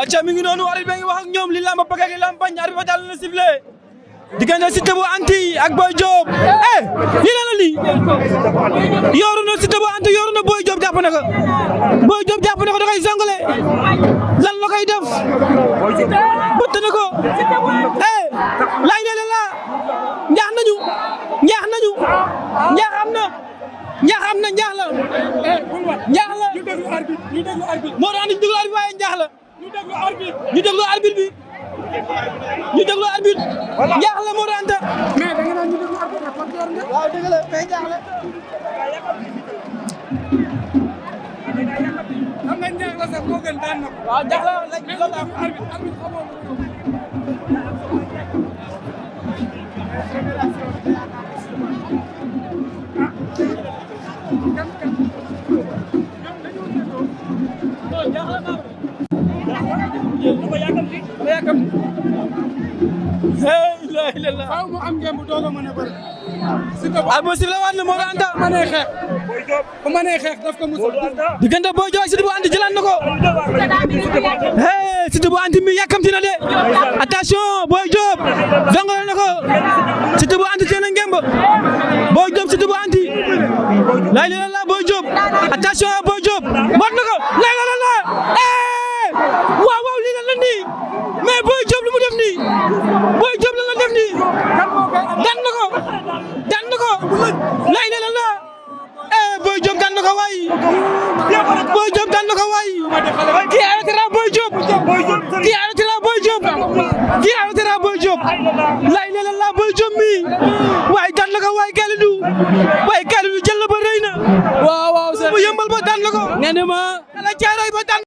acca mi ngi noonu arbitre bi ngi wax ak ñoom li lamba bëgg ak lamba bañ arbitre ba dal na sifflé diggante Siteu bu Anti ak Boy Diop lii la lii yooru na Siteu bu Anti yooru na Boy Diop jàpp na ko Boy Diop jàpp na ko da koy songale lan la koy def bëtt na ko laay la la ñaax nañu ñaax nañu ñaax am na ñaax am na ñaax la ñaax la ñu déglu arbitre moo tax ñu déglu arbitre waaye ñaax la ñu déglu arbitre bi ñu déglu arbitre ñaax la moo tax mais da nga naan ñu déglu arbitre ak porteur nga waaw dëgg la mais ñaax la xam nga ñaax la sax moo gën daan na ko waaw ñaax la loolu arbitre xamoo faaw mu am ngeen bu doog a mën a bëri. Siteu si la waat na moo Anta bu mënee xeex. bu mënee xeex daf ko musul. diggante Boy Diop ak Siteu bu Anta jëlaat na ko. Siteu bu Anta mi yàkkamti na de. attention Boy Diop dongale na ko. Siteu bu Anta seen a ngemb. Boy Diop Siteu bu Anta. lay la la Boy Diop attention Boy Diop mot na ko lay la la waaw waaw lii la la nii mais Boy Diop lu mu def nii Boy Diop la la def nii dan na ko lay la la Boy Diop dan na ko waay Boy Diop dan na ko waay kii arrêtera Boy Diop kii arrêtera Boy Diop kii arrêtera Boy Diop lay la la Boy Diop mi waay dan na ko waay Kalidou waay Kalidou jël la ba rëy na waaw waaw mu yëmbal ba dan na ko ngeen ma la caaroy ba dan